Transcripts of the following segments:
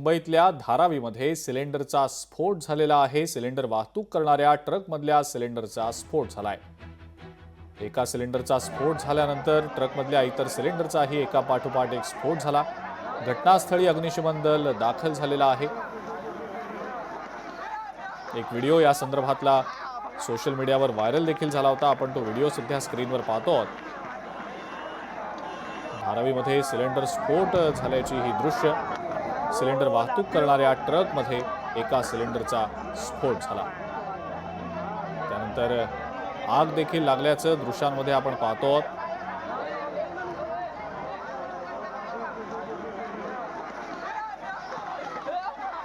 मुंबईतल्या धारावीमध्ये सिलेंडरचा स्फोट झालेला आहे। सिलेंडर वाहतूक करणाऱ्या ट्रकमधल्या सिलेंडरचा स्फोट झालाय। एका सिलेंडरचा स्फोट झाल्यानंतर ट्रकमधल्या इतर सिलेंडरचाही एका पाठोपाठ एक स्फोट झाला। घटनास्थळी अग्निशमन दल दाखल झालेला आहे। एक व्हिडिओ या संदर्भातला सोशल मीडियावर व्हायरल देखील झाला होता। आपण तो व्हिडिओ सध्या स्क्रीनवर पाहतो आहोत। धारावीमध्ये सिलेंडर स्फोट झाल्याची ही दृश्य। सिलेंडर वाहतूक करणाऱ्या ट्रकमध्ये एका सिलेंडरचा स्फोट झाला। त्यानंतर आग देखील लागल्याचं दृश्यांमध्ये आपण पाहतो आहोत।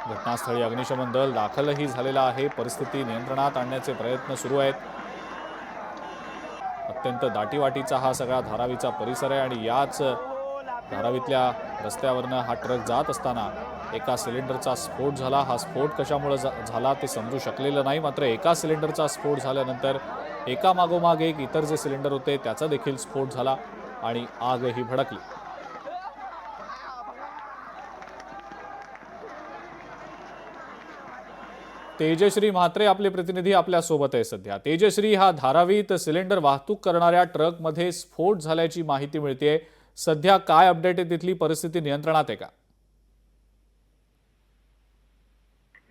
घटनास्थळी अग्निशमन दल दाखलही झालेला आहे। परिस्थिती नियंत्रणात आणण्याचे प्रयत्न सुरू आहेत। अत्यंत दाटीवाटीचा हा सगळा धारावीचा परिसर आहे आणि याच धारावीतल्या रस्त्यावरनं हा ट्रक जात असताना एका सिलेंडरचा स्फोट झाला। हा स्फोट कशामुळे झाला ते समजू शकलेलं नाही, मात्र एका सिलेंडरचा स्फोट झाल्यानंतर एका मागोमाग एक इतर जे सिलेंडर होते त्याचा देखील स्फोट झाला आणि आगही भडकली। तेजश्री म्हात्रे आपले प्रतिनिधी आपल्या सोबत आहे सध्या। तेजश्री, हा धारावीत सिलेंडर वाहतूक करणाऱ्या ट्रकमध्ये स्फोट झाल्याची माहिती मिळते। सध्या काय अपडेट आहे, तिथली परिस्थिती नियंत्रणात आहे का?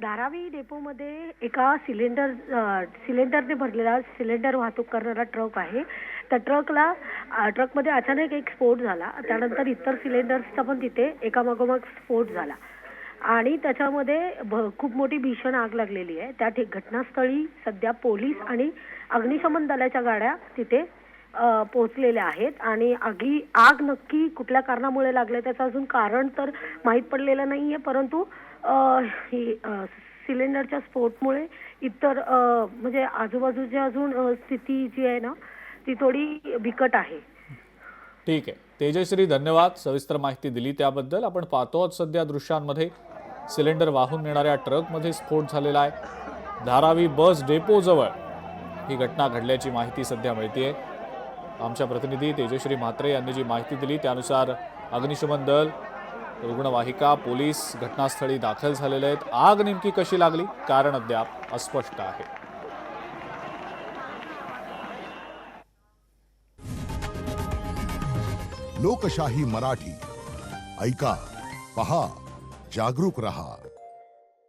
धारावी डेपोमध्ये एका सिलेंडरने भरलेला सिलेंडर वाहतूक करणारा ट्रक आहे। त्या ट्रकमध्ये अचानक एक स्फोट झाला। त्यानंतर इतर सिलेंडर्सचा पण तिथे एकामागोमाग स्फोट झाला आणि त्याच्यामध्ये खूप मोठी भीषण आग लागलेली आहे। त्या घटनास्थळी सध्या पोलीस आणि अग्निशमन दलाच्या गाड्या तिथे पोहोचलेल्या आहेत आणि आग नक्की कुठल्या कारणामुळे लागले त्याचं अजून कारण तर माहीत पडलेलं नाहीये, परंतु सिलेंडरच्या स्फोटमुळे इतर म्हणजे आजूबाजूची अजून स्थिती जी आहे ना ती थोडी बिकट आहे। ठीक आहे तेजश्री, धन्यवाद सविस्तर माहिती दिली त्याबद्दल। आपण पाहतो आहोत सध्या दृश्यांमध्ये सिलेंडर वाहून नेणाऱ्या ट्रकमध्ये स्फोट झालेला आहे। धारावी बस डेपो जवळ ही घटना घडल्याची माहिती सध्या मिळतेय। आमच्या प्रतिनिधी तेजश्री म्हात्रे यांनी जी माहिती दिली त्यानुसार अग्निशमन दल, रुग्णवाहिका, पोलीस घटनास्थळी दाखल झालेले आहेत। आग नेमकी कशी लागली कारण अद्याप अस्पष्ट आहे। लोकशाही मराठी ऐका, पहा, जागरूक रहा।